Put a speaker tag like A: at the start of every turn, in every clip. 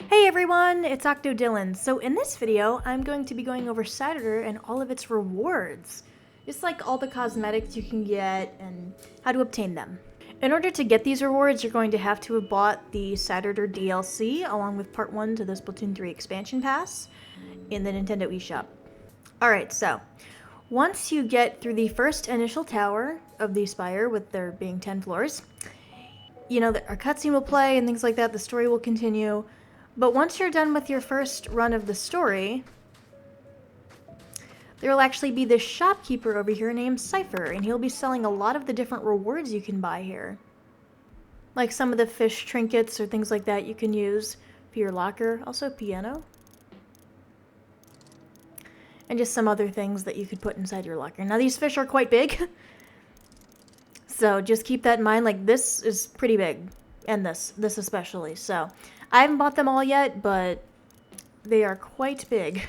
A: Hey everyone, it's OctoDylan. So in this video, I'm going to be going over Side Order and all of its rewards. Just like all the cosmetics you can get and how to obtain them. In order to get these rewards, you're going to have to have bought the Side Order DLC along with Part 1 to the Splatoon 3 Expansion Pass in the Nintendo eShop. Alright, so once you get through the first initial tower of the Spire, with there being 10 floors, you know, our cutscene will play and things like that, the story will continue. But once you're done with your first run of the story, there will actually be this shopkeeper over here named Cipher, and he'll be selling a lot of the different rewards you can buy here. Like some of the fish trinkets or things like that you can use for your locker. Also piano. And just some other things that you could put inside your locker. Now these fish are quite big. So just keep that in mind. Like this is pretty big. And this especially. So I haven't bought them all yet, but they are quite big.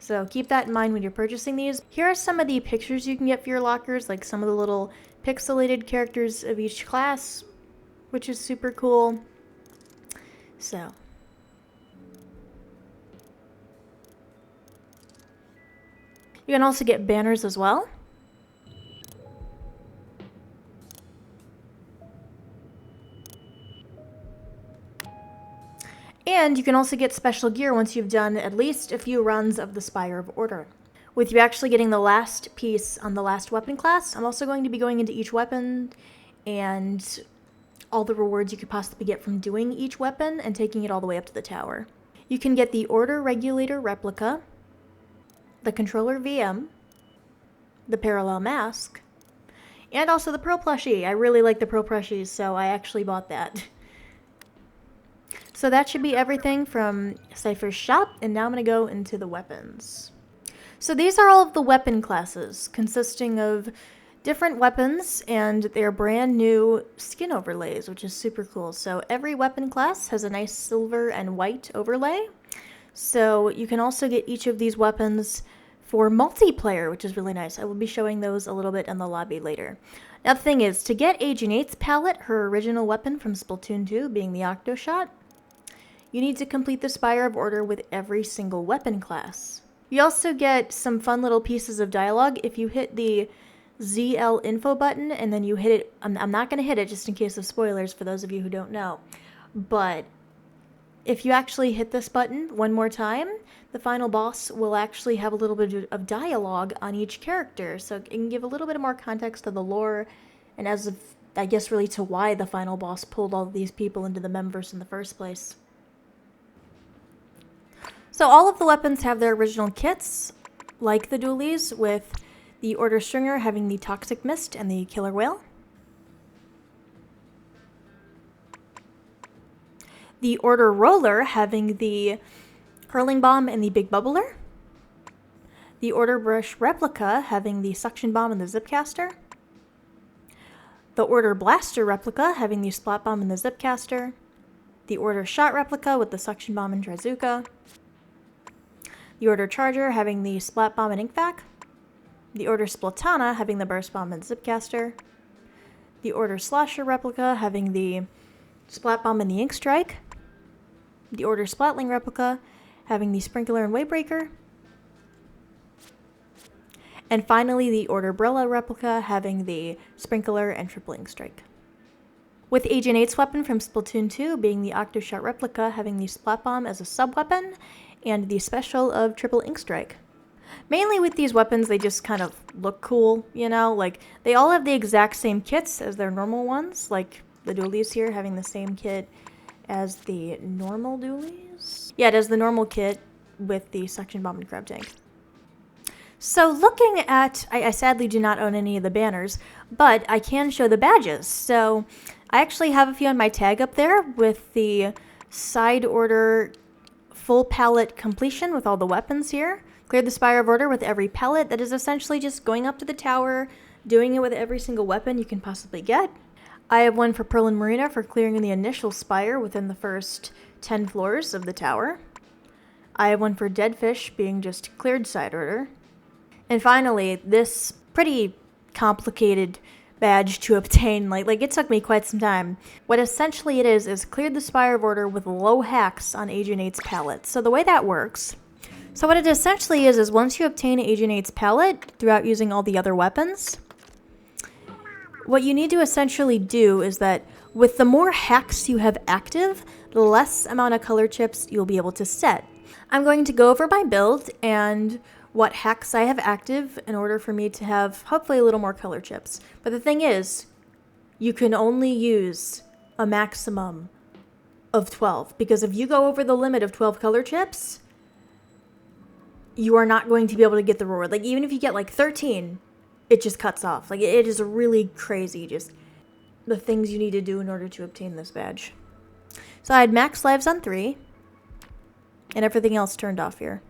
A: So keep that in mind when you're purchasing these. Here are some of the pictures you can get for your lockers, like some of the little pixelated characters of each class, which is super cool. So you can also get banners as well. And you can also get special gear once you've done at least a few runs of the Spire of Order. With you actually getting the last piece on the last weapon class, I'm also going to be going into each weapon and all the rewards you could possibly get from doing each weapon and taking it all the way up to the tower. You can get the Order Regulator Replica, the Controller VM, the Parallel Mask, and also the Pro Plushie. I really like the Pro Plushies, so I actually bought that. So that should be everything from Cipher's shop, and now I'm going to go into the weapons. So these are all of the weapon classes, consisting of different weapons and their brand new skin overlays, which is super cool. So every weapon class has a nice silver and white overlay. So you can also get each of these weapons for multiplayer, which is really nice. I will be showing those a little bit in the lobby later. Now the thing is, to get Agent 8's palette, her original weapon from Splatoon 2, being the Octoshot, you need to complete the Spire of Order with every single weapon class. You also get some fun little pieces of dialogue if you hit the ZL info button and then you hit it. I'm not going to hit it just in case of spoilers for those of you who don't know. But if you actually hit this button one more time, the final boss will actually have a little bit of dialogue on each character. So it can give a little bit more context to the lore and as of, I guess, really to why the final boss pulled all of these people into the Memverse in the first place. So all of the weapons have their original kits, like the dualies, with the Order Stringer having the Toxic Mist and the Killer Whale. The Order Roller having the Hurling Bomb and the Big Bubbler. The Order Brush Replica having the Suction Bomb and the Zipcaster. The Order Blaster Replica having the Splat Bomb and the Zipcaster. The Order Shot Replica with the Suction Bomb and Trizooka. The Order Charger having the Splat Bomb and Inkvac. The Order Splatana having the Burst Bomb and Zipcaster. The Order Slosher Replica having the Splat Bomb and the Ink Strike. The Order Splatling Replica having the Sprinkler and Wavebreaker. And finally, the Order Brella Replica having the Sprinkler and Triple Ink Strike. With Agent 8's weapon from Splatoon 2 being the Octoshot Replica having the Splat Bomb as a sub-weapon, and the special of Triple Ink Strike. Mainly with these weapons, they just kind of look cool, you know? Like, they all have the exact same kits as their normal ones, like the dualies here having the same kit as the normal dualies. Yeah, it has the normal kit with the Suction Bomb and Crab Tank. So looking at, I sadly do not own any of the banners, but I can show the badges. So I actually have a few on my tag up there with the Side Order full palette completion with all the weapons here. Clear the Spire of Order with every palette. That is essentially just going up to the tower, doing it with every single weapon you can possibly get. I have one for Pearl and Marina for clearing the initial Spire within the first 10 floors of the tower. I have one for Deadfish being just cleared Side Order. And finally, this pretty complicated badge to obtain. Like it took me quite some time. What essentially it is cleared the Spire of Order with low hacks on Agent 8's palette. So the way that works, so what it essentially is once you obtain Agent 8's palette throughout using all the other weapons, what you need to essentially do is that with the more hacks you have active, the less amount of color chips you'll be able to set. I'm going to go over my build and what hacks I have active in order for me to have hopefully a little more color chips. But the thing is, you can only use a maximum of 12, because if you go over the limit of 12 color chips, you are not going to be able to get the reward. Like even if you get like 13, it just cuts off. Like it is really crazy just the things you need to do in order to obtain this badge. So I had max lives on 3 and everything else turned off here.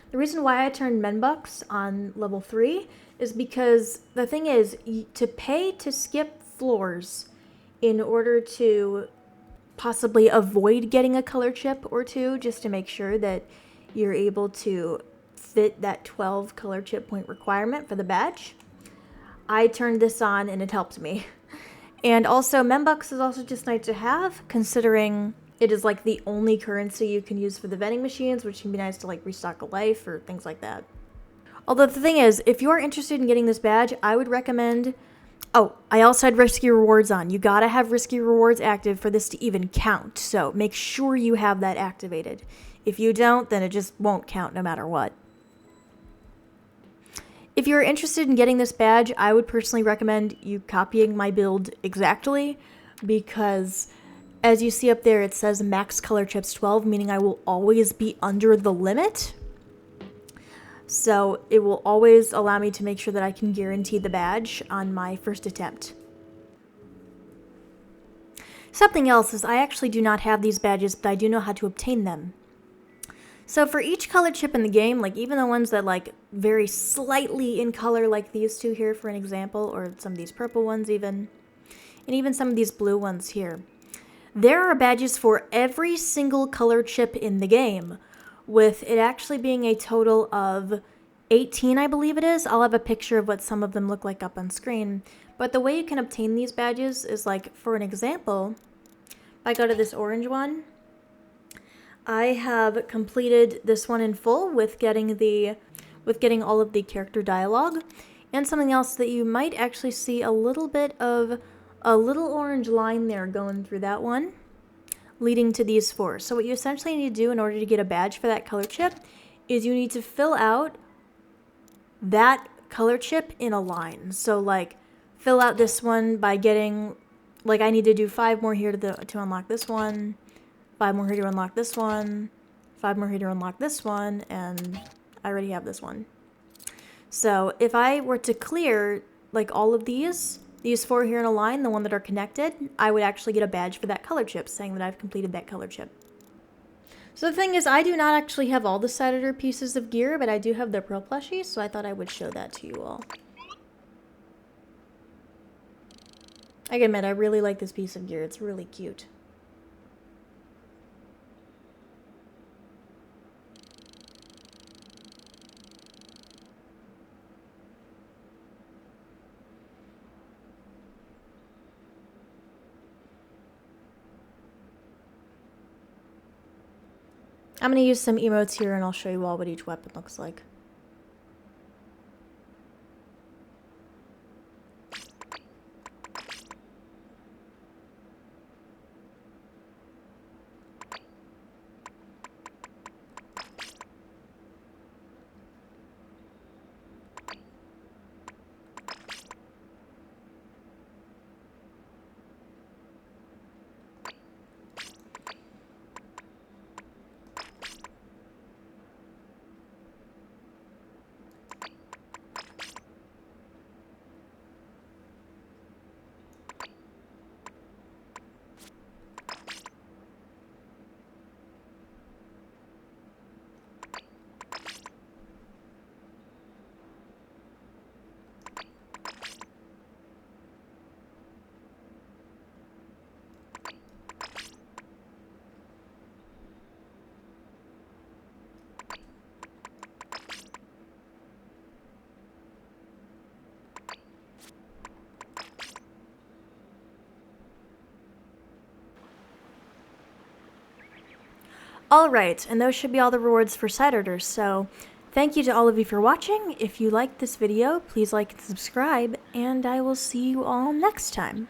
A: The reason why I turned Menbucks on level 3 is because the thing is, to pay to skip floors in order to possibly avoid getting a color chip or two, just to make sure that you're able to fit that 12 color chip point requirement for the badge, I turned this on and it helped me. And also, Menbucks is also just nice to have, considering it is like the only currency you can use for the vending machines, which can be nice to like restock a life or things like that. Although the thing is, if you're interested in getting this badge, I would recommend... Oh, I also had risky rewards on. You gotta have risky rewards active for this to even count. So make sure you have that activated. If you don't, then it just won't count no matter what. If you're interested in getting this badge, I would personally recommend you copying my build exactly, because as you see up there, it says max color chips 12, meaning I will always be under the limit. So it will always allow me to make sure that I can guarantee the badge on my first attempt. Something else is I actually do not have these badges, but I do know how to obtain them. So for each color chip in the game, like even the ones that like vary slightly in color, like these two here for an example, or some of these purple ones even, and even some of these blue ones here, there are badges for every single color chip in the game, with it actually being a total of 18, I believe it is. I'll have a picture of what some of them look like up on screen. But the way you can obtain these badges is like, for an example, if I go to this orange one, I have completed this one in full with getting all of the character dialogue. And something else that you might actually see a little bit of a little orange line there going through that one, leading to these 4. So what you essentially need to do in order to get a badge for that color chip is you need to fill out that color chip in a line. So like fill out this one by getting, like I need to do 5 more here to unlock this one, 5 more here to unlock this one, 5 more here to unlock this one, and I already have this one. So if I were to clear like all of these 4 here in a line, the one that are connected, I would actually get a badge for that color chip, saying that I've completed that color chip. So the thing is, I do not actually have all the side editor pieces of gear, but I do have the Pearl plushie, so I thought I would show that to you all. I can admit, I really like this piece of gear. It's really cute. I'm going to use some emotes here and I'll show you all what each weapon looks like. Alright, and those should be all the rewards for site orders, so thank you to all of you for watching. If you liked this video, please like and subscribe, and I will see you all next time.